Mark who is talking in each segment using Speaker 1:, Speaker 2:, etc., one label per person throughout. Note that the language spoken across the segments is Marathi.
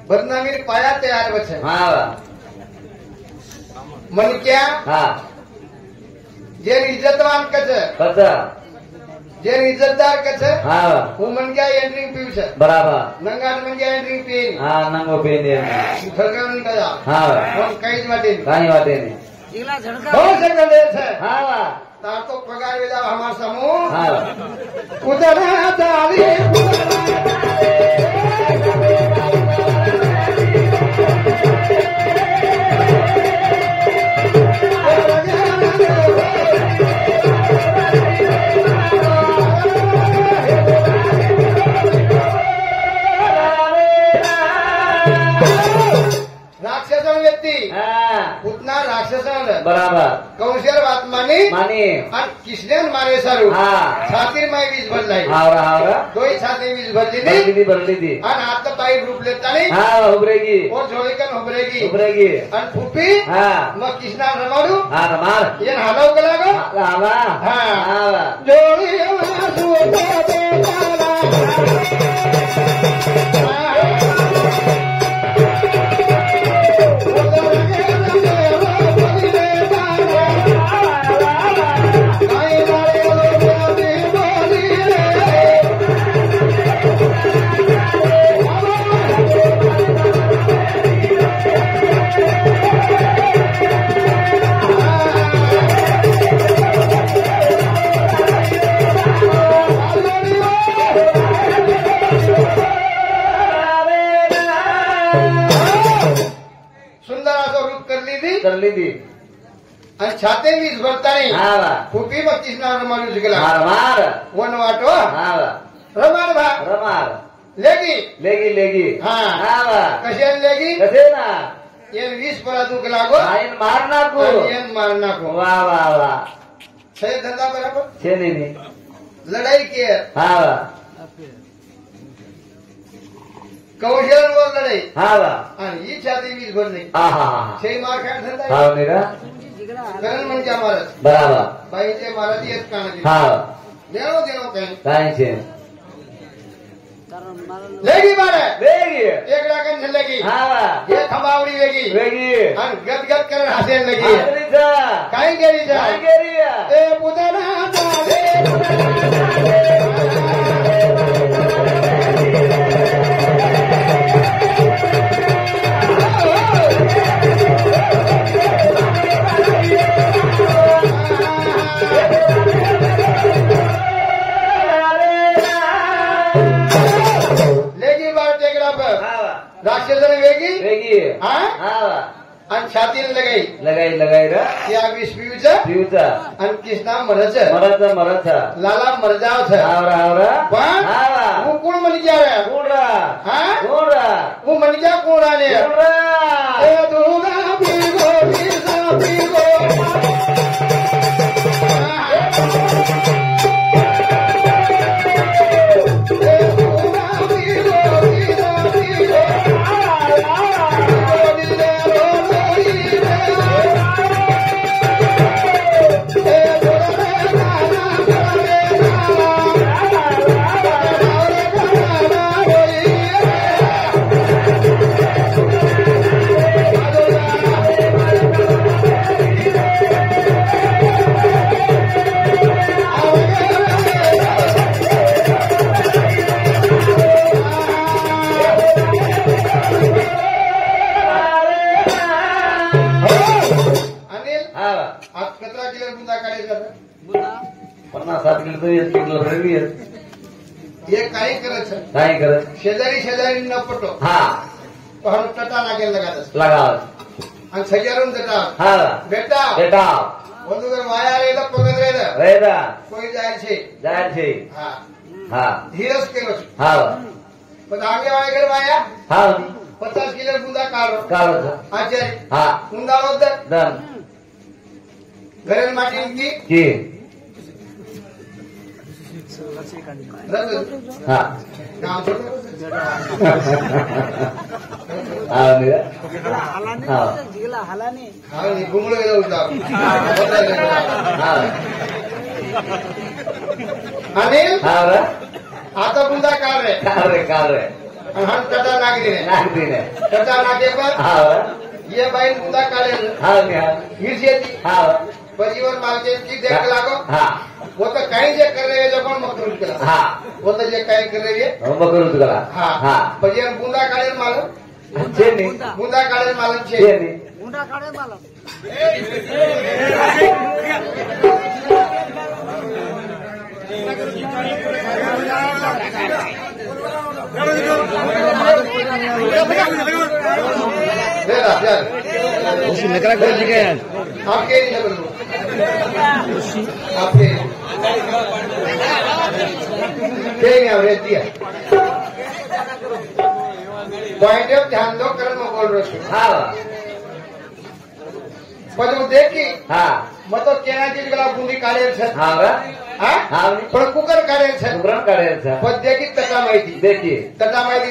Speaker 1: बदनामी पाया तैयार बचे
Speaker 2: हाँ
Speaker 1: मन क्या
Speaker 2: हाँ
Speaker 1: जे इज्जतवान कच
Speaker 2: कचा
Speaker 1: जे इज्जतदार कच
Speaker 2: हाँ
Speaker 1: वो मन क्या एंट्रिंग पीव छे
Speaker 2: बराबर
Speaker 1: नंगाट मन क्या एंट्रिंग पी
Speaker 2: हाँ नंगो पेन
Speaker 1: खरगन गया
Speaker 2: हाँ
Speaker 1: कोण कई ज माटे
Speaker 2: कहीं बातें नहीं
Speaker 1: जीला झड़का हो सकल दे छे
Speaker 2: हाँ
Speaker 1: तार तो पगार वेला हमार समूह
Speaker 2: हाँ
Speaker 1: उदरा दाली राक्षसन व्यक्ती
Speaker 2: हाँ
Speaker 1: उतना राक्षसन
Speaker 2: बराबर
Speaker 1: कौशल बात मानी
Speaker 2: मानी
Speaker 1: और किसने मारे सारू
Speaker 2: हाँ
Speaker 1: छाती में बीज भर लाई
Speaker 2: हावरा
Speaker 1: दो ही छाती बीज भर ली
Speaker 2: बरली थी
Speaker 1: और हाथ तो पाई रूप लेता नहीं
Speaker 2: हाँ उभरेगी
Speaker 1: और जोड़ीकन उभरेगी
Speaker 2: उभरेगी
Speaker 1: और फूफी
Speaker 2: हाँ
Speaker 1: मैं किसना रमाडू
Speaker 2: हाँ रमार
Speaker 1: ये हालाव कलागो
Speaker 2: हाँ हाँ
Speaker 1: जोड़ी
Speaker 2: कर ली थी
Speaker 1: आणि छाते वीज भरता नाही
Speaker 2: हाँ
Speaker 1: फुपी मग किसना रमाडू शिकला
Speaker 2: रमार
Speaker 1: वन वाटो
Speaker 2: हाँ
Speaker 1: रमाड भा
Speaker 2: रमार
Speaker 1: लेगी
Speaker 2: लेगी लेगी
Speaker 1: हाँ
Speaker 2: हाँ
Speaker 1: कशाने लेगी
Speaker 2: कसे ना
Speaker 1: ये 20 परा दुख लागो
Speaker 2: आइन मारना को
Speaker 1: ये मारना को
Speaker 2: वाह वाह वाह
Speaker 1: छे धंधा बराबर
Speaker 2: छे नहीं
Speaker 1: लड़ाई की है
Speaker 2: हाँ
Speaker 1: कौशल वर लढाई
Speaker 2: हाँ
Speaker 1: आणि ही छाती वीज भर नाही
Speaker 2: हाँ
Speaker 1: छे मार खाय धंदा
Speaker 2: हाँ मेरा
Speaker 1: करण म्हणजे महाराज
Speaker 2: बराबर
Speaker 1: बाईचे महाराज येत कानाची
Speaker 2: हाँ
Speaker 1: देणो देणो काही
Speaker 2: कहीं छे
Speaker 1: लेगी मारे
Speaker 2: लेगी
Speaker 1: एक डाकन झलगी
Speaker 2: हाँ
Speaker 1: ये खंबावडी वेगी
Speaker 2: लेगी
Speaker 1: आणि गदगद करण हसेन लगी काय गेली जा
Speaker 2: काय गेली
Speaker 1: ए पुतना जाले राक्षसन वेगी
Speaker 2: वेगी
Speaker 1: हाँ
Speaker 2: हाँ
Speaker 1: आणि छातीला लगाई
Speaker 2: लगाई लगाई रा
Speaker 1: त्या विष पिऊचं
Speaker 2: पिऊचा
Speaker 1: आणि कृष्णा मरच
Speaker 2: मरच
Speaker 1: लाला मरजाव छ
Speaker 2: आवरा
Speaker 1: पण
Speaker 2: हाँ
Speaker 1: वो कोण म्हण क्या रे
Speaker 2: कोण रा
Speaker 1: हाँ
Speaker 2: कोण रा
Speaker 1: वो म्हण क्या कोण आले
Speaker 2: कोण रा
Speaker 1: ए दुर्गा पिगो पिसा पिगो ये काही करत
Speaker 2: काय करत
Speaker 1: शेजारी शेजारी न पटो
Speaker 2: हाँ
Speaker 1: पण टटा लागेल लगात
Speaker 2: लगावत
Speaker 1: आणि सजारून जटा
Speaker 2: हाँ
Speaker 1: बेटा
Speaker 2: बेटा
Speaker 1: ಒಂದು ಮಾಯಾ ರೇದ ಪಗದ ರೇದ
Speaker 2: ರೇದ
Speaker 1: કોઈ જાય છે હા
Speaker 2: હા
Speaker 1: ધીરજ કેવો છે
Speaker 2: હા
Speaker 1: પણ આગે વાળે ઘર માયા
Speaker 2: હા
Speaker 1: 50 કિલો ગુંદા કાઢો આચાર્ય
Speaker 2: હા
Speaker 1: ગુંદાળો
Speaker 2: દન
Speaker 1: ઘરે માટી
Speaker 2: કી હા
Speaker 1: ગામ છોડો
Speaker 2: હા મેરા હા
Speaker 1: जिगला हलाने हां नि घुमलो गेलो होता हां अनिल
Speaker 2: हां आता
Speaker 1: गुंदा कार रे
Speaker 2: कार रे
Speaker 1: અને હન ટટા નાખી દે
Speaker 2: નાખી દે
Speaker 1: ટટા નાખે પર
Speaker 2: હા
Speaker 1: ये बाई मुद्दा काढेल
Speaker 2: હા ને
Speaker 1: हीच येते
Speaker 2: હા
Speaker 1: परिवार मालके की देख लागो
Speaker 2: હા
Speaker 1: वो तो काही जे कर रहे जो पण मग करून केला
Speaker 2: હા
Speaker 1: वो तो जे काही कर रहे
Speaker 2: હું કરું તું કરા
Speaker 1: हा
Speaker 2: હા
Speaker 1: परिवार बुंदा काढेल मालक
Speaker 2: છે ને
Speaker 1: बुंदा काढेल मालक
Speaker 2: છે
Speaker 1: छे
Speaker 2: ને
Speaker 1: देरा यार
Speaker 3: उसी नकरा कर दिखे हैं
Speaker 1: आपके नहीं बोलो आपके नहीं आवरे दिया पॉइंट ऑफ ध्यान दो कर्म बोल रहे हो
Speaker 2: હા
Speaker 1: પછી હું દેખી
Speaker 2: હા
Speaker 1: મતો કેનાથી પેલા બુંદી કાઢેલ છે
Speaker 2: હા
Speaker 1: હા
Speaker 2: હા
Speaker 1: પણ કુકર કાઢેલ છે
Speaker 2: ઉગ્રણ કાઢે છે
Speaker 1: પછી દેખી તટા માહિતી
Speaker 2: देखिए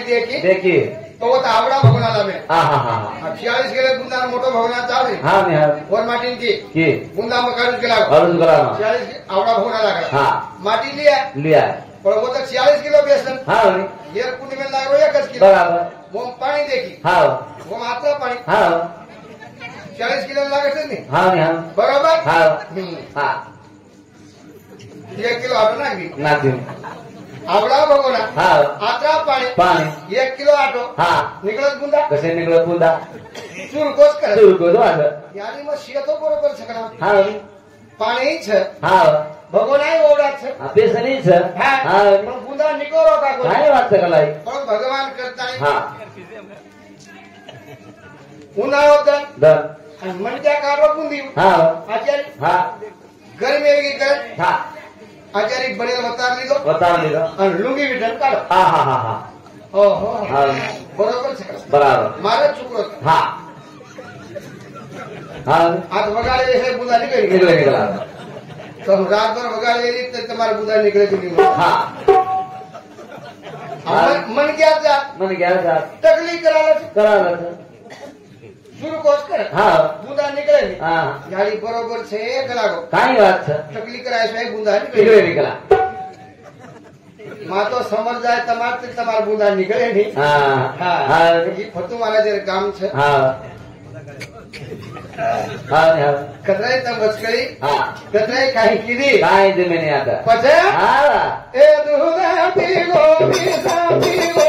Speaker 1: देखी
Speaker 2: देखिए
Speaker 1: તો वो तो आवड़ा भगवान में
Speaker 2: હા હા હા
Speaker 1: 46 किलो बुंदा मोटो भगवान चाले
Speaker 2: હા ને હા
Speaker 1: और माटी की
Speaker 2: કે
Speaker 1: बुंदा में काढून केला
Speaker 2: અરુજ કરાનો
Speaker 1: 46 आवड़ा भगवान लागला
Speaker 2: હા
Speaker 1: माटी लिया
Speaker 2: लिया
Speaker 1: પણ वो तो 46 किलो बेसन
Speaker 2: હા ને
Speaker 1: ये कुंडी में लागो 1 किलो
Speaker 2: બરાબર
Speaker 1: वो पानी देखी
Speaker 2: હા
Speaker 1: वो मात्रा पानी
Speaker 2: હા
Speaker 1: 40 किलो लागे છે ને
Speaker 2: હા ને હા
Speaker 1: बराबर
Speaker 2: હા હા
Speaker 1: 1 किलो आटो नाखी
Speaker 2: નાખ્યું
Speaker 1: आवड़ा भगवान
Speaker 2: હા
Speaker 1: आत्रा पानी
Speaker 2: પાણી
Speaker 1: 1 किलो आटो
Speaker 2: હા
Speaker 1: निकलत बुंदा
Speaker 2: कसे निघलं पुन्हा
Speaker 1: चूर कोस करे
Speaker 2: सुरू करू आता
Speaker 1: यानी मग शेतो बरोबर छकना
Speaker 2: हा
Speaker 1: पाणी છે
Speaker 2: हा
Speaker 1: ભગવાન ઓવડા છે
Speaker 2: आपे सनी छ
Speaker 1: હા
Speaker 2: हा
Speaker 1: પણ બુંદા નિકોરો કાકો
Speaker 2: काय વાત कलाई
Speaker 1: પણ ભગવાન કરતા
Speaker 2: हा
Speaker 1: ઉનાળો દન
Speaker 2: दन
Speaker 1: અને મન ત્યાં કાઢો બુંદી
Speaker 2: हा
Speaker 1: આચાર્ય
Speaker 2: हा
Speaker 1: ગરમી આવી ગઈ કરે
Speaker 2: हा
Speaker 1: આચાર્ય બનેલ વતાર લીધો
Speaker 2: बताव दिलं
Speaker 1: અને લુંગી વિઠન કાઢો
Speaker 2: हा हा हा हा
Speaker 1: ઓહો
Speaker 2: हा
Speaker 1: બરોબર છે
Speaker 2: बराबर
Speaker 1: મારે છોકરો
Speaker 2: हा हा
Speaker 1: હાથ વગાડે છે બુંદા નીકળી ગઈ
Speaker 2: निघलं निघला
Speaker 1: તો રાતભર વગાડેલી તો તમારે બુંદા નીકળે તો નહીં
Speaker 2: हा
Speaker 1: મન ક્યાં જા
Speaker 2: मन घ्या जा
Speaker 1: તકલીફ કરાવે છે
Speaker 2: करायला
Speaker 1: સુર કોસ કરે
Speaker 2: हा
Speaker 1: બુંદા નીકળે નહીં
Speaker 2: हा
Speaker 1: જાળી બરોબર છે કલાકો
Speaker 2: काय વાત छ
Speaker 1: તકલીફ કરાય છે બુંદા
Speaker 2: निघलं
Speaker 1: નીકળે
Speaker 2: निघला
Speaker 1: માં તો સમજ જાય તમારા બુંદા નીકળે નહીં
Speaker 2: हा हा
Speaker 1: એ ફતુ મારા જે ગામ છે
Speaker 2: हा हा हा
Speaker 1: કતરાય તમસ કરી
Speaker 2: हा
Speaker 1: કતરાય કાંઈ કીધી
Speaker 2: काय जमिनी आता
Speaker 1: પછી
Speaker 2: हा
Speaker 1: એ દૂધ પીગો પીસા પીગો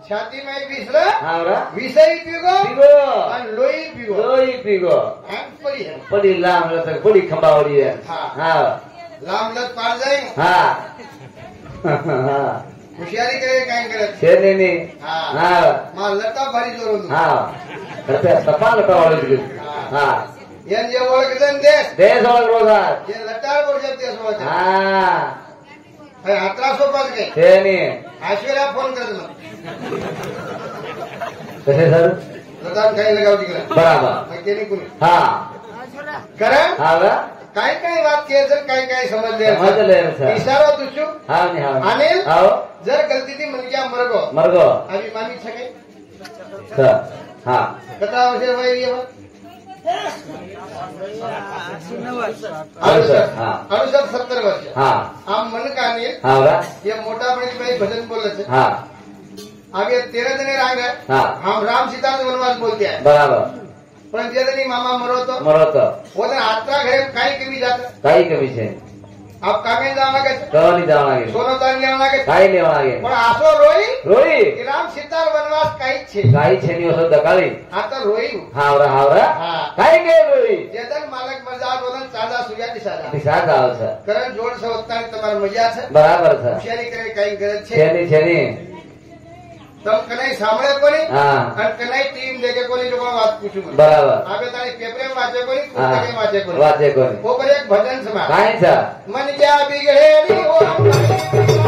Speaker 1: છાતીમાં એક
Speaker 2: हावरा
Speaker 1: વિષય પીગો
Speaker 2: पीगो
Speaker 1: અને લોહી પીગો
Speaker 2: लोई पीगो
Speaker 1: આમ પડી જાય.
Speaker 2: पडी लांब लचक पडी खंबावडी आहे
Speaker 1: हा.
Speaker 2: हा
Speaker 1: લાંબલત પાડ જાય
Speaker 2: हा हा
Speaker 1: હોશિયારી કરે કાંઈ કરે
Speaker 2: છે ને ને
Speaker 1: હા
Speaker 2: हा
Speaker 1: માં લતા ભારી જોરો
Speaker 2: हा तपाल लटावडी हा
Speaker 1: એમ જે ઓળખે ને દેશ
Speaker 2: देश ओळख रोजा
Speaker 1: જે લટાર પર છે તે ઓળખે
Speaker 2: हा
Speaker 1: હવે આટલા સોપાત ગઈ
Speaker 2: છે ને
Speaker 1: આશ્વર્યા ફોન કરે મને
Speaker 2: कसे सर
Speaker 1: લતાર કઈ લગાવતી કરે
Speaker 2: बराबर
Speaker 1: કેની કોની
Speaker 2: हा
Speaker 1: કરે
Speaker 2: हावरा
Speaker 1: કાંઈ કાંઈ વાત કહે છે કાંઈ કાંઈ સમજ લે
Speaker 2: समज ले सर
Speaker 1: ઈશારો તું
Speaker 2: हा ने हा
Speaker 1: अनिल?
Speaker 2: आओ
Speaker 1: जर गलतीથી મન ક્યાં મરગો
Speaker 2: मरगो
Speaker 1: આવી માની છે કઈ
Speaker 2: सर हा
Speaker 1: કથા આવશે ભાઈ એ
Speaker 2: અડસઠ, હા.
Speaker 1: 17 વર્ષ
Speaker 2: हा
Speaker 1: આમ મન કાની
Speaker 2: हावरा
Speaker 1: ये मोटा बड़ी भाई भजन बोले थे
Speaker 2: हा
Speaker 1: आगे 13 जने रांग है
Speaker 2: हा
Speaker 1: हम राम सीता ने वनवास बोलते हैं
Speaker 2: बराबर
Speaker 1: पण जे जणी मामा मरो तो
Speaker 2: मरो तो
Speaker 1: वो दिन आत्रा घरे काही कमी जात
Speaker 2: काही कमी છે
Speaker 1: आप कामे जावा लागे
Speaker 2: કવાની જવા લાગે
Speaker 1: सोनो तान लेवा लागे
Speaker 2: काही લેવા લાગે
Speaker 1: पण आसो रोई
Speaker 2: રોઈ
Speaker 1: कि राम सीता वनवास काही छे
Speaker 2: काही છે ની શબ્દ કાળી
Speaker 1: आ तो रोई
Speaker 2: हावरा हावरा
Speaker 1: हा
Speaker 2: काही के રોઈ
Speaker 1: जे दिन मालक मजा बोलन सादा सुया दिसादा
Speaker 2: દિશા આવશે
Speaker 1: करण जोड़ से होता है तुम्हारी मजा છે
Speaker 2: બરાબર છે
Speaker 1: હોશિયારી કરે काही गरज
Speaker 2: છે
Speaker 1: છે
Speaker 2: ની છે ની
Speaker 1: તમ કનાઈ સાંભળે કોની
Speaker 2: હા
Speaker 1: અને કનાઈ ટીમ દેખે કોની જો વાત પૂછું
Speaker 2: બરાબર
Speaker 1: આપણે તારી પેપરે વાંચે કોની
Speaker 2: હા
Speaker 1: પુસ્તકે વાંચે કોની
Speaker 2: વાંચે કોની
Speaker 1: ઉપર એક ભજન સમા
Speaker 2: કાંઈ છે
Speaker 1: મન જ્યાં બિગડેલી ઓ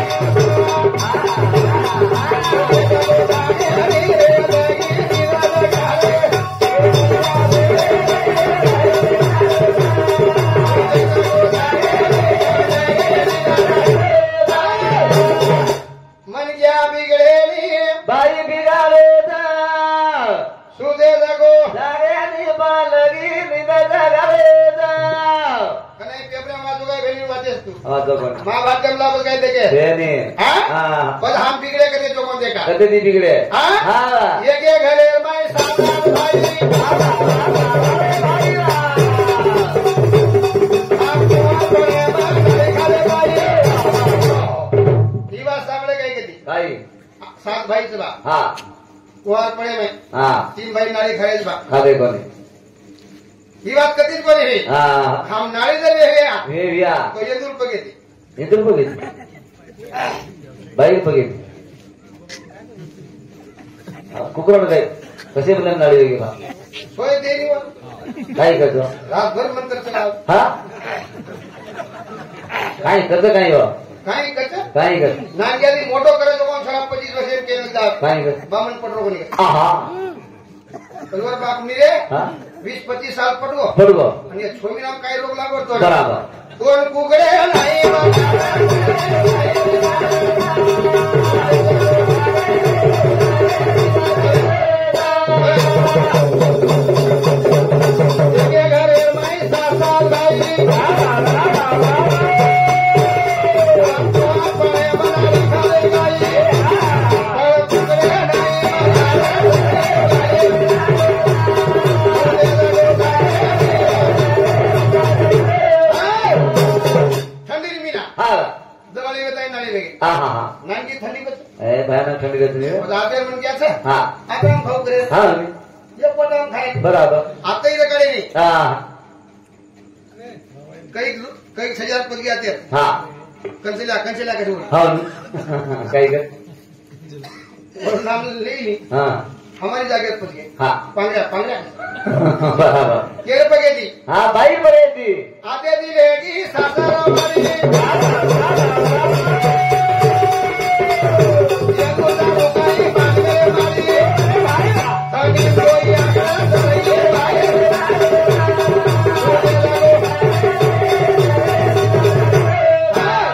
Speaker 1: મન જ્યાં બિગડેલી
Speaker 2: ભાઈ બિગાડે છે
Speaker 1: સુધે જગો
Speaker 2: જાગેની બાલગી નિદા જગાડે છે
Speaker 1: કનાઈ પેપરે વાંચો કઈ વેલ્યુ વાંચેસ તું
Speaker 2: વાંચો કોની
Speaker 1: માં વાત કેમલા બસ કઈ દેખે
Speaker 2: બેની
Speaker 1: હા
Speaker 2: હા
Speaker 1: બસ આમ બિગડે કરે જો કોણ દેખા
Speaker 2: કદી બિગડે
Speaker 1: હા
Speaker 2: હા
Speaker 1: ये के घरे में सामान भाई आपको अपने बारे घरे भाई ये बात सामने कही गई
Speaker 2: ભાઈ
Speaker 1: सात भाई से बा
Speaker 2: હા
Speaker 1: कुआर पड़े में
Speaker 2: હા
Speaker 1: 3 भाई नारी खड़े बा
Speaker 2: ખાધે કોની
Speaker 1: ये बात कती कोनी है
Speaker 2: હા
Speaker 1: हम नारी दे रहे हैं
Speaker 2: વેવ્યા
Speaker 1: तो ये दूर पगे थी
Speaker 2: એન્ટર પગી ભાઈ પગી કુકરોને કઈ કશે મને નાડી ગઈ બા
Speaker 1: सोए देरी हुआ
Speaker 2: કાઈ કરજો
Speaker 1: रात भर मंत्र चलाओ
Speaker 2: હા કાઈ કરતો કાઈ હો
Speaker 1: काई कच्चा
Speaker 2: કાઈ કર
Speaker 1: नांग्याली मोटो करे तो कौन सारा 25 वर्ष के अंदर
Speaker 2: કાઈ કર
Speaker 1: बामन पटरो को निकल
Speaker 2: આહા
Speaker 1: कलवर बाप नीरे
Speaker 2: હા
Speaker 1: 20-25 साल पटવો
Speaker 2: પડવો
Speaker 1: અને છોમી નામ કાઈ રોગ લાગો તો
Speaker 2: બરાબર
Speaker 1: કોણ કુકડે નહીં કે ઘરે માઈ સાસા ભાઈ ठंडी मीना
Speaker 2: હા
Speaker 1: दवाली बताई नाली लगी
Speaker 2: હા હા હા
Speaker 1: नान की ठंडी बच
Speaker 2: એ ભયાનક ઠંડી ગતી
Speaker 1: और आते मन क्या था
Speaker 2: હા
Speaker 1: आता हम खाओ करे
Speaker 2: હા
Speaker 1: ये पोटाम खाए
Speaker 2: બરાબર
Speaker 1: आता ही करे नहीं
Speaker 2: હા
Speaker 1: कई हजार पद गया थे
Speaker 2: હા
Speaker 1: कंसिला के जोड़
Speaker 2: હા કાઈ કર
Speaker 1: और नाम ले ली
Speaker 2: હા
Speaker 1: हमारी जागे पद गए
Speaker 2: હા
Speaker 1: पांगड़ा
Speaker 2: બરાબર
Speaker 1: ये पगे थी
Speaker 2: હા ભાઈ પડે હતી
Speaker 1: आते दी रहेगी सासारा हमारी ये गोदा गोसाई बांधे मारी ठंडी कोई आकर सही भाई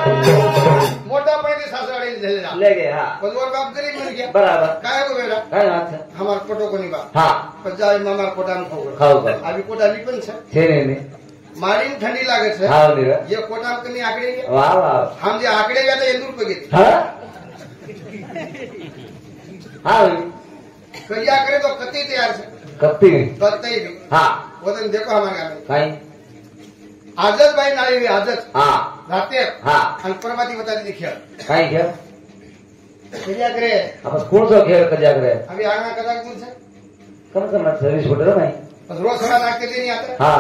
Speaker 1: मोटा पड़े सासरा झेलेला
Speaker 2: લે ગે હા
Speaker 1: बदवर बाप गरीब मिल गया
Speaker 2: બરાબર
Speaker 1: काय को बेटा
Speaker 2: કાઈ વાત છે
Speaker 1: हमार फोटो को नहीं बाप
Speaker 2: હા
Speaker 1: पचास मामा कोटा में खाओ
Speaker 2: ખાવ કર
Speaker 1: अभी कोटा भी पण छे
Speaker 2: છે ને ને
Speaker 1: मारी में ठंडी लागे छे
Speaker 2: હા નીરા
Speaker 1: ये कोटा में कनी आकड़े गया
Speaker 2: વાહ વાહ
Speaker 1: हम जे आकड़े गया तो इंदूर पे गए
Speaker 2: હા હા
Speaker 1: कजिया करे तो कति तैयार छे
Speaker 2: કપતી
Speaker 1: कतई भी
Speaker 2: હા
Speaker 1: वो दिन देखो हमारे गांव में
Speaker 2: કાઈ
Speaker 1: आजत भाई नाली हुई आजत
Speaker 2: હા
Speaker 1: राते
Speaker 2: હા
Speaker 1: और प्रभाती बता दी खेल
Speaker 2: કાઈ કે
Speaker 1: कजिया करे
Speaker 2: આપણે કોણ સો ખેર કર્યા કરે
Speaker 1: अभी आगा कदा दूर छे
Speaker 2: કમ કમ સર્વિસ ફોટો ભાઈ
Speaker 1: बस रोज सड़ा नाखते नहीं आते
Speaker 2: હા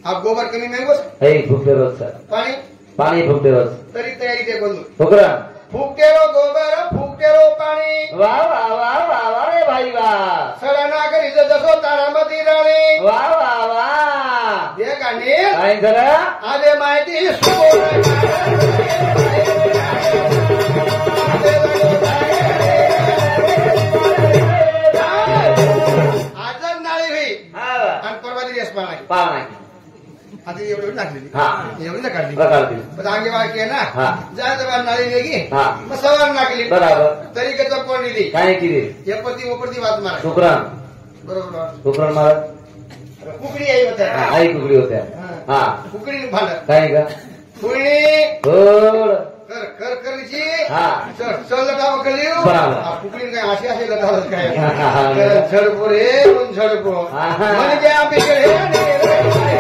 Speaker 1: आप गोबर कमी महंगो छे
Speaker 2: એ ફૂટે રોજ સર
Speaker 1: पानी
Speaker 2: પાણી ફૂટે રોજ
Speaker 1: तरी तैयारी दे बंधु
Speaker 2: છોકરા
Speaker 1: फूकेरो गोबर फूकेरो पानी
Speaker 2: વાહ વાહ વાહ વાહ વાહ રે ભાઈ વાહ
Speaker 1: सड़ा ना करी तो दसो तारामती रानी
Speaker 2: વાહ वाह वाह
Speaker 1: ये गानी
Speaker 2: કાઈ કરે
Speaker 1: आदे माहिती आजच नाळी हुई
Speaker 2: હા
Speaker 1: आणि परवादी रेस पाणी
Speaker 2: પાણી
Speaker 1: आता एवढी नाखली
Speaker 2: હા
Speaker 1: एवढी ना काढली
Speaker 2: બગાડતી
Speaker 1: पण आगे बाकी आहे ना
Speaker 2: हा.
Speaker 1: जा जवळ नाळी वेगळी
Speaker 2: हा.
Speaker 1: मग सवार नाकली
Speaker 2: બરાબર
Speaker 1: तरी कसं कोण दिली
Speaker 2: કાઈ કીધી
Speaker 1: एपरती ओपरती वाद मारा
Speaker 2: છોકરા
Speaker 1: बरोबर
Speaker 2: છોકરા मारा
Speaker 1: कुकडी आई होत्या
Speaker 2: आई कुकडी होत्या हा
Speaker 1: कुकडी भांड
Speaker 2: काय का
Speaker 1: कुकडी
Speaker 2: गोड
Speaker 1: कर कर करीची
Speaker 2: हा
Speaker 1: चल चल लटाव कलियो
Speaker 2: बराबर.
Speaker 1: कुकडी काय अशी अशी लटाव काय
Speaker 2: हा, हा, हा.
Speaker 1: झडपो रे पण झडपो
Speaker 2: हा, हा.
Speaker 1: म्हणजे आपल्याकडे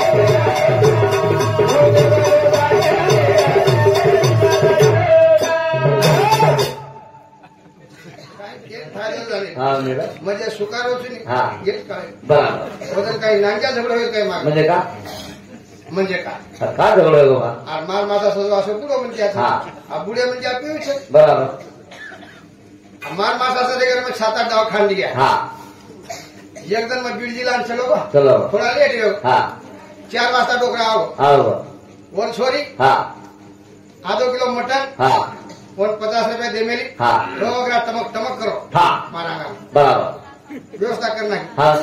Speaker 2: हा मेरा
Speaker 1: म्हणजे सुकारो ची
Speaker 2: हा.
Speaker 1: हेच काय
Speaker 2: बराबर
Speaker 1: बदल काही नांग्या झगडं होईल काय माग
Speaker 2: म्हणजे का
Speaker 1: म्हणजे काय
Speaker 2: का झगडो आहे बाबा
Speaker 1: आणि माल माझा सजवा असं पुढं म्हणजे
Speaker 2: हा.
Speaker 1: बुड्या म्हणजे आपली विषय
Speaker 2: बराबर
Speaker 1: मार मासाचा देखील मग 7-8 डाव खांड गया
Speaker 2: हाँ
Speaker 1: एकदम मग बीड जिल्हा चलो बा
Speaker 2: चलो
Speaker 1: थोडा लेट येऊ
Speaker 2: हाँ
Speaker 1: 4 वाजता डोकरा आओ
Speaker 2: आओ
Speaker 1: वर छोरी
Speaker 2: हाँ
Speaker 1: आधो किलो मटन
Speaker 2: हाँ
Speaker 1: और 50 रुपए दे मेरी
Speaker 2: हाँ
Speaker 1: डोकरा टमक टमक करो
Speaker 2: हाँ
Speaker 1: मारा नाम
Speaker 2: बराबर
Speaker 1: व्यवस्था करना
Speaker 2: हाँ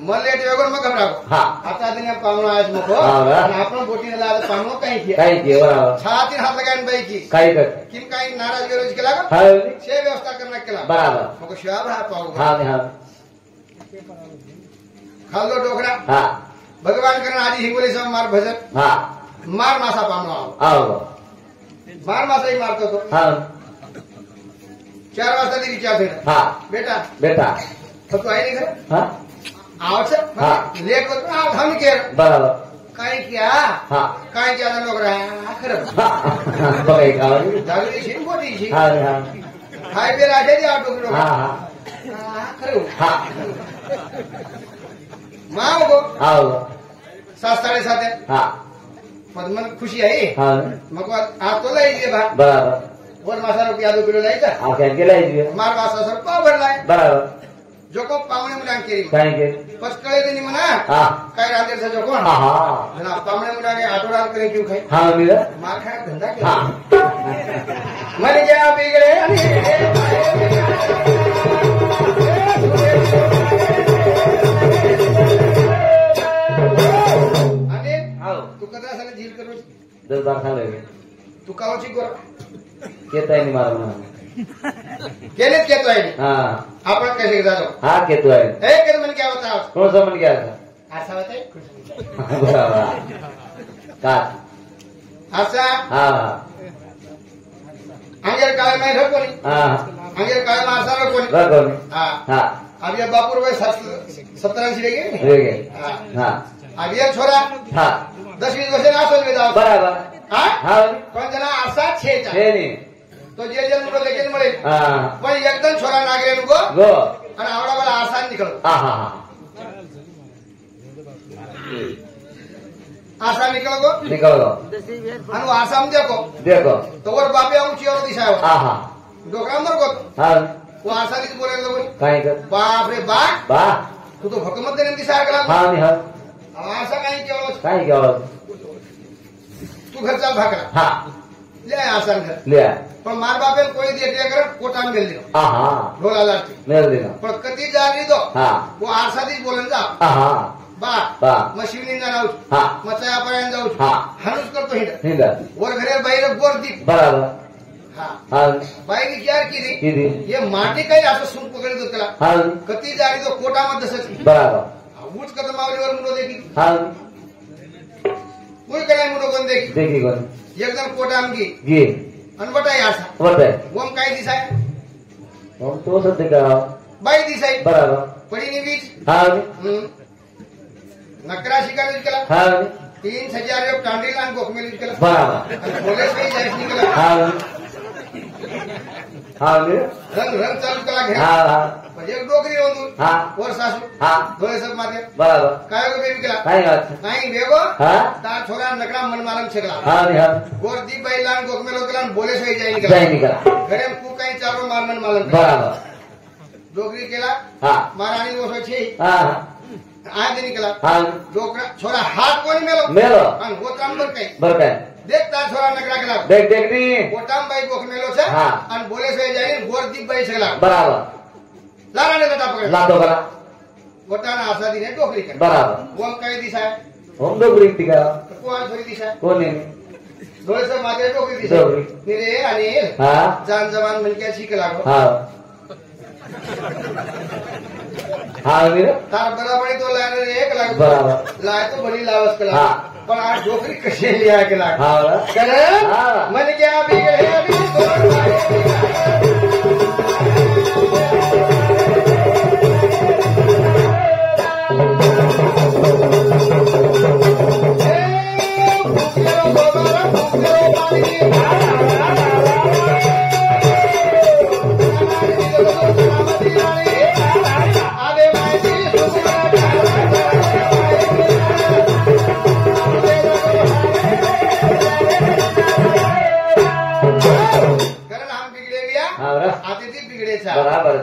Speaker 1: मग लेट येऊ मग घबराव
Speaker 2: हाँ
Speaker 1: आता दिन पाहुणो आज मग आपण बोटीने लावलं पाहुणो काही किया
Speaker 2: काही के बराबर
Speaker 1: छातीन हात लगायन बाई की
Speaker 2: काही कर
Speaker 1: किम काही नाराज विरोध केला का
Speaker 2: हाँ
Speaker 1: शे व्यवस्था करना केला
Speaker 2: बराबर
Speaker 1: मग शिवा भा पाहू
Speaker 2: हाँ हाँ
Speaker 1: खाल्लो डोकरा
Speaker 2: हाँ
Speaker 1: भगवान करण आधी हिंगोली सम मार भजन
Speaker 2: हाँ
Speaker 1: मार मासा पाहुणो आओ
Speaker 2: आओ
Speaker 1: मार मासाही मारतो तो
Speaker 2: हाँ
Speaker 1: 4 वाजता ती विचार
Speaker 2: हाँ
Speaker 1: बेटा
Speaker 2: बेटा
Speaker 1: तो तू आहे नाही खरं
Speaker 2: हाँ
Speaker 1: आवश्यक
Speaker 2: हा.
Speaker 1: लेट होत धावून केर
Speaker 2: बराबर
Speaker 1: काय किया
Speaker 2: हाँ
Speaker 1: काय केला डोकरा खरं
Speaker 2: हाँ बघाई खावाली
Speaker 1: जागरी शिन बोटी शी
Speaker 2: हाँ हाँ
Speaker 1: हाय बे राजे दी आटो डोकरा
Speaker 2: हाँ हाँ
Speaker 1: खरं
Speaker 2: हाँ
Speaker 1: माव गो
Speaker 2: आओ
Speaker 1: 7:30
Speaker 2: हाँ
Speaker 1: पद्मन खुशी आहे
Speaker 2: हाँ
Speaker 1: मग आज तो लई दे भा
Speaker 2: बराबर
Speaker 1: वर मासा रुपया 2 किलो लायचा
Speaker 2: आप क्या केला है
Speaker 1: मार वासा सर पाव भरलाय
Speaker 2: बराबर
Speaker 1: जो को पावणे मुलां केली
Speaker 2: काही के
Speaker 1: पसकळे देनी म्हणा
Speaker 2: हाँ
Speaker 1: काय रांदेर जो कोण
Speaker 2: हाँ हाँ
Speaker 1: जना पावणे मुलां आटो डाल करे क्यों खाई
Speaker 2: हाँ मेरा
Speaker 1: मार खाया धंदा केला
Speaker 2: हाँ
Speaker 1: मन गया बिगड़े आणि
Speaker 2: आओ
Speaker 1: तू कदा साले झील करू
Speaker 2: 10 बार खा लेंगे
Speaker 1: तू कावची कर
Speaker 2: केता है नहीं मालूम
Speaker 1: केलेत केतो आहे
Speaker 2: हाँ
Speaker 1: आपण कसे जातो
Speaker 2: हाँ केतो है
Speaker 1: हे केत मन क्या होता
Speaker 2: कौन सा मन गया था
Speaker 1: असा होते
Speaker 2: बराबर काट
Speaker 1: असा
Speaker 2: हाँ
Speaker 1: अंगेर काय नाही ढकोनी
Speaker 2: हाँ
Speaker 1: अंगेर काय मारसा ढकोनी
Speaker 2: रखो
Speaker 1: हां
Speaker 2: हाँ
Speaker 1: अब ये बापूर भाई 70-80 रह गए
Speaker 2: रह गए
Speaker 1: हां
Speaker 2: हाँ
Speaker 1: अब ये छोरा
Speaker 2: हाँ
Speaker 1: 10-20 वर्ष ना सोच में जाओ
Speaker 2: बराबर
Speaker 1: हां
Speaker 2: हाँ
Speaker 1: पण जना असा छेचा
Speaker 2: है नहीं
Speaker 1: तो जे मुलं लेकिन मिळेल
Speaker 2: हाँ
Speaker 1: पण एकदम छोरा नागरे नको
Speaker 2: गो
Speaker 1: आणि आवडा मला आसान निकल
Speaker 2: हाँ हाँ हाँ
Speaker 1: आसान निकल गो
Speaker 2: निकलो
Speaker 1: आणि वो आसाम देखो
Speaker 2: देखो
Speaker 1: तो वर बापे ऊंची और दिशा
Speaker 2: हाँ हाँ
Speaker 1: डोकरा मर गो
Speaker 2: हाँ
Speaker 1: वो आसानीच बोलायला बोल
Speaker 2: काही कर
Speaker 1: बाप रे बाप
Speaker 2: बा
Speaker 1: तू तो भकमत देणे दिशा गेला
Speaker 2: हाँ नहीं हाँ
Speaker 1: असा काही केलं
Speaker 2: काही क्या और
Speaker 1: तू घरचा भाकरा
Speaker 2: हाँ
Speaker 1: ले आसान घर
Speaker 2: ले
Speaker 1: पण मार बापे कोई देख कर कोटा मेल दिलो
Speaker 2: हाँ हाँ
Speaker 1: ढोला लाटी
Speaker 2: मेरे देना
Speaker 1: पण कधी जारी दो
Speaker 2: हाँ
Speaker 1: वो आसादीच बोलन जा
Speaker 2: हाँ हाँ
Speaker 1: बा
Speaker 2: बा
Speaker 1: मग शिवलिंगा जाऊ
Speaker 2: हाँ
Speaker 1: मग चयापर्यंत जाऊ
Speaker 2: हा.
Speaker 1: हाणूच करतो हिंड
Speaker 2: निंदा
Speaker 1: वर घरे बाहेर गोर दी
Speaker 2: बराबर
Speaker 1: हा
Speaker 2: हाँ
Speaker 1: बाई विचार केली
Speaker 2: किती
Speaker 1: हे माटी काही असं सून पकडत होत त्याला
Speaker 2: हाँ
Speaker 1: कधी जारी तो कोटामध्ये तसंच
Speaker 2: बराबर
Speaker 1: उच कदम मावलीवर मुलं देखी
Speaker 2: हाँ
Speaker 1: कोई काय मुलं कोण देखी
Speaker 2: देखी कौन
Speaker 1: एकदम कोटा आमकी
Speaker 2: जी
Speaker 1: अनवटाई असा
Speaker 2: बताए
Speaker 1: वम काय दिसाय
Speaker 2: हम तो सब देखा
Speaker 1: बाई दिसाई
Speaker 2: बराबर
Speaker 1: पडी वीज
Speaker 2: हाँ
Speaker 1: नकरा शिकार केला
Speaker 2: हाँ
Speaker 1: 3,000 टांडीला आणि गोखमेली केला
Speaker 2: बराबर
Speaker 1: पोलीस काही जायच नाही केला
Speaker 2: हाँ हाँ
Speaker 1: रंग रंग चालू केला घ्या
Speaker 2: हाँ हाँ
Speaker 1: म्हणजे एक डोकरी होऊन
Speaker 2: हाँ
Speaker 1: वर सासू
Speaker 2: हाँ
Speaker 1: डोळे सब मारले
Speaker 2: बराबर
Speaker 1: काय गो बेबी केला
Speaker 2: काही बात
Speaker 1: नाही बेगो
Speaker 2: हाँ
Speaker 1: तार छोरा नकरा मन मालम छेकला
Speaker 2: हाँ नहीं हाँ
Speaker 1: गोर दी बैला गोखमेलो केला बोले सही जाई
Speaker 2: जाए
Speaker 1: निकला
Speaker 2: निकला
Speaker 1: घरे कु काही चारो मार मन मालम
Speaker 2: बराबर
Speaker 1: डोकरी केला
Speaker 2: हाँ
Speaker 1: महाराणी वो छे
Speaker 2: हाँ
Speaker 1: आज निकला
Speaker 2: हाँ
Speaker 1: डोकरा छोरा हाथ कोणी मेलो
Speaker 2: मेलो
Speaker 1: आणि वो तांबर काही
Speaker 2: बरकाय
Speaker 1: देख तार छोरा नकरा केला
Speaker 2: देख देख नी
Speaker 1: कोटाम बाई गोखमेलो छे
Speaker 2: हाँ.
Speaker 1: आणि बोले सही जाई गोर दी बाई छेकला
Speaker 2: बराबर
Speaker 1: लाराने लटा पकड
Speaker 2: लातो करा
Speaker 1: कोटाना आसादी ने डोकरी केला
Speaker 2: बराबर
Speaker 1: वो काही दिसाय
Speaker 2: हम दो ब्रिक दिखा
Speaker 1: कोण थोडी दिसाय
Speaker 2: कौन है
Speaker 1: डोळे सब माझे डोकरी दिसाय
Speaker 2: डोकरी.
Speaker 1: निरे आणि
Speaker 2: हाँ
Speaker 1: जान जवान म्हणजे शिकला गो
Speaker 2: हाँ हाँ मेरा
Speaker 1: तार बराबरी तो लायन एक लाख
Speaker 2: बराबर
Speaker 1: लाय तो बड़ी लावस कला
Speaker 2: हाँ.
Speaker 1: पण आज डोकरी कशी लिया के लाख
Speaker 2: हाँ वाला?
Speaker 1: कर
Speaker 2: हाँ.
Speaker 1: मन क्या बिगड़े अभी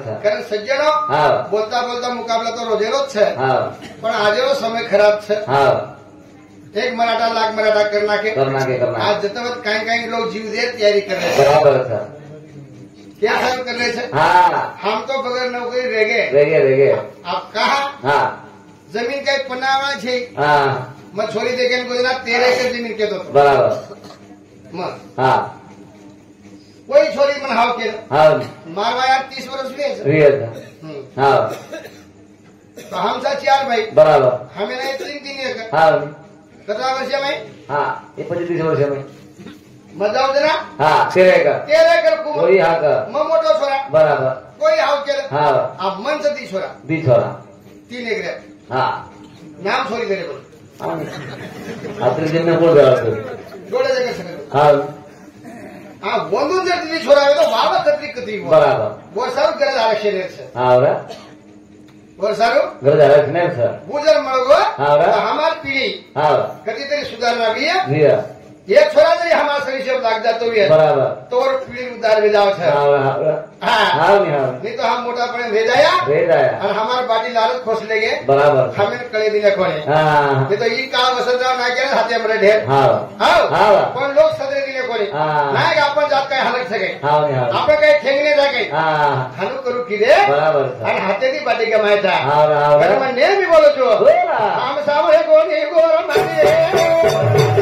Speaker 2: છે.
Speaker 1: કારણ સજ્જનો
Speaker 2: હા
Speaker 1: બોલતા બોલતા મુકાબલા તો રોજેરો જ છે,
Speaker 2: હા
Speaker 1: પણ આજેનો સમય ખરાબ છે.
Speaker 2: હા
Speaker 1: એક મરાઠા લાખ મરાઠા કરી નાખે.
Speaker 2: કર નાખે કર
Speaker 1: आज
Speaker 2: નાખે
Speaker 1: जते वक्त कहीं लोग जीव दे तैयारी कर रहे हैं.
Speaker 2: બરાબર છે.
Speaker 1: क्या साल कर रहे हैं?
Speaker 2: હા
Speaker 1: हम तो बगैर नौकरी रह गए.
Speaker 2: રેગે રેગે
Speaker 1: आप कहा
Speaker 2: હા
Speaker 1: जमीन कई पन्नावा छे.
Speaker 2: હા
Speaker 1: मैं छोरी देखे गुजरात 13 एकड़ जमीन के तो
Speaker 2: બરાબર હા
Speaker 1: कोई छोरी मन हाव के
Speaker 2: હા
Speaker 1: मारवा यार 30 वर्ष हुए छे.
Speaker 2: રીએ છે. હા
Speaker 1: तो हम सा 4 भाई
Speaker 2: બરાબર
Speaker 1: हमें नहीं 3 एकड़
Speaker 2: હા
Speaker 1: कितना वर्ष है भाई
Speaker 2: હા એ 25 વર્ષ અમે
Speaker 1: मजाओ जरा
Speaker 2: હા 13 એકર
Speaker 1: 13 एकड़ को
Speaker 2: કોઈ હા કર
Speaker 1: मैं मोटो छोरा
Speaker 2: બરાબર
Speaker 1: कोई हाव के
Speaker 2: હા
Speaker 1: आप मन से 3 छोरा
Speaker 2: દી છોરા
Speaker 1: 3 एकड़
Speaker 2: હા
Speaker 1: नाम छोरी दे बोल
Speaker 2: આપણી જેમને કોણ જવાબ
Speaker 1: जोड़े जगह से
Speaker 2: હા
Speaker 1: हाँ बोंदू जर 3 छोरा है तो बाबा कतरी कतरी हुआ
Speaker 2: બરાબર
Speaker 1: वो सारू करे आरक्षण है
Speaker 2: હા હવે
Speaker 1: वो सारू
Speaker 2: ઘર જાય છે ને સર
Speaker 1: गुजर मळगो
Speaker 2: हाँ, बरा।
Speaker 1: हमार पीढ़ी
Speaker 2: હા
Speaker 1: कति तरी सुधारना भी है.
Speaker 2: રીએ
Speaker 1: एक छोरा जरी हमारा शरीर से लाग जातो भी है
Speaker 2: બરાબર
Speaker 1: तो और पीढ़ी उधार में जाओ है.
Speaker 2: હા હવે
Speaker 1: हाँ
Speaker 2: હા ની હા
Speaker 1: नहीं तो हम मोटा पड़े भेजाया
Speaker 2: રે જાય
Speaker 1: और हमारे बाटी लालच खोस लेंगे
Speaker 2: બરાબર
Speaker 1: हमें कड़े दिन खोने
Speaker 2: હા
Speaker 1: नहीं तो ये काल वसंत ना क्या हाथे हमारे ढेर
Speaker 2: હા
Speaker 1: हाँ
Speaker 2: હા
Speaker 1: पण लोग सदरे दिन खोने
Speaker 2: हाँ।
Speaker 1: ना कि अपन जात काय हालत सके
Speaker 2: હા ની હા
Speaker 1: आपण काय ठेंगणे जागे
Speaker 2: હા
Speaker 1: हानु करू की रे
Speaker 2: બરાબર છે
Speaker 1: आणि हाते दी बाटी कमायचा
Speaker 2: હા હવે
Speaker 1: पण
Speaker 2: હવે
Speaker 1: मैं नेहमी बोलो छो
Speaker 2: બોલા
Speaker 1: आम सावळे कोणी गोर मागे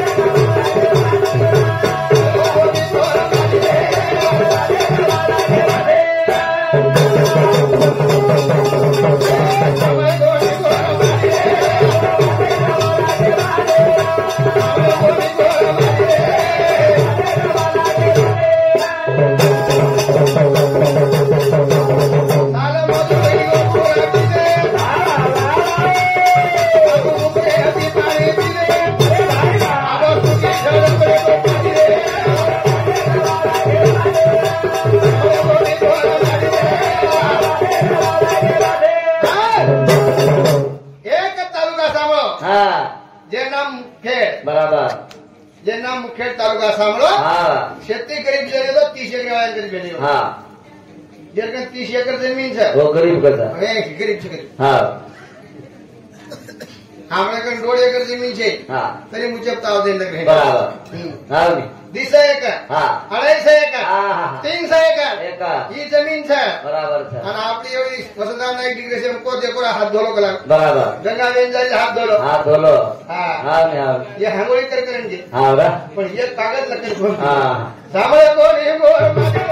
Speaker 1: एक तालुका सामळो
Speaker 2: હા
Speaker 1: जे नाम मुखेड
Speaker 2: બરાબર
Speaker 1: जे नाम मुखेड तालुका सामळो
Speaker 2: હા
Speaker 1: शेती गरीब जरी तो 30 एकड़ वाला गरीब
Speaker 2: હા
Speaker 1: जर 30 एकड़ जमीन है
Speaker 2: वो गरीब कसा
Speaker 1: હવે ગરીબ છે ગરીબ
Speaker 2: હા
Speaker 1: આપણે કણ 1.5 એકર જમીન છે
Speaker 2: હા
Speaker 1: તરી મુજબ તાવ દે લગ રહે
Speaker 2: બરાબર હા ની
Speaker 1: 200 એકર
Speaker 2: હા
Speaker 1: 250 એકર
Speaker 2: હા હા
Speaker 1: 300 એકર
Speaker 2: એકા
Speaker 1: ઈ જમીન છે
Speaker 2: બરાબર છે
Speaker 1: અને આપણી એવી વસંતરામના એક ડિગ્રી છે કો દેખો હાથ ધોલો કલા
Speaker 2: બરાબર
Speaker 1: ગંગા બેન જાય હાથ ધોલો
Speaker 2: હા બોલો
Speaker 1: હા
Speaker 2: હા ની હા
Speaker 1: ये हांगोळी कर करेंगे
Speaker 2: હા હવે
Speaker 1: पण ये कागज लकड को
Speaker 2: હા
Speaker 1: सामळे कोणी गोर मागे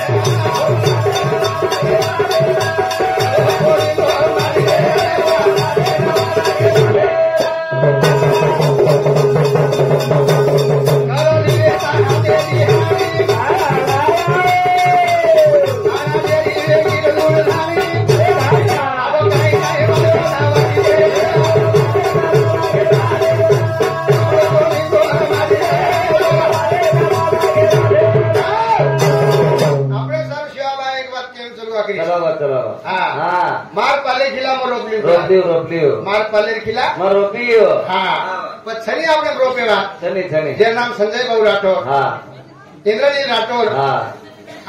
Speaker 2: ચલો ચલો
Speaker 1: હા.
Speaker 2: હા
Speaker 1: मार पाले खिला में रोप लियो
Speaker 2: રોપ્યું
Speaker 1: मार पाले खिला
Speaker 2: માં રોપ્યું
Speaker 1: हाँ पण छनी आपने रोपेवा
Speaker 2: શનિ શનિ
Speaker 1: जे नाम संजय भाऊ राठोड
Speaker 2: હા
Speaker 1: इंद्रजीत राठोड
Speaker 2: હા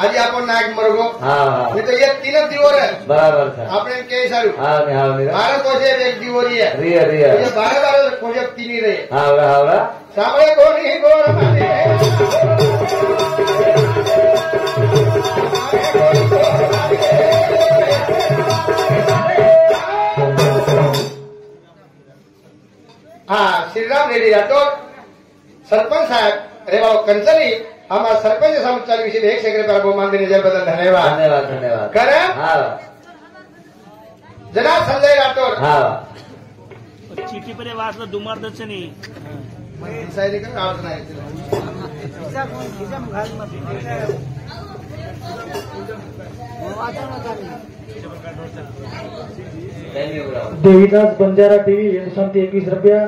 Speaker 1: આજે આપણ નાયક મરગો
Speaker 2: હા હા
Speaker 1: नहीं तो ये तीन दिवोर है
Speaker 2: બરાબર છે
Speaker 1: आपने के सारू
Speaker 2: હા ની હા ની
Speaker 1: बारह कोजे एक दिवोरी है
Speaker 2: રીએ રીએ
Speaker 1: ये 12 कोजे तीनी रहे
Speaker 2: હા હવે
Speaker 1: सामने कोणी गोर माने हाँ श्रीराम रेड्डी राठोड सरपंच साहेब रेवाव कंचनी हमारा सरपंच समाचार विषय 1 सेकंड पर बहुमान देने जय बदल धन्यवाद
Speaker 2: ધન્યવાદ ધન્યવાદ
Speaker 1: करे
Speaker 2: હા
Speaker 1: जनाब संजय राठोड
Speaker 2: હા
Speaker 4: चिठी पर वाचलं दुमारदच नाही
Speaker 1: सैनिक आवाज नाही
Speaker 5: देवीदास बंजारा टीव्ही 121 रुपया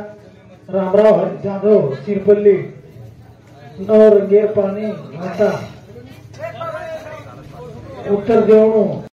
Speaker 5: रामराव जाधव सिरपल्ली नवरंगेर पाणी घाटा उत्तर देवणू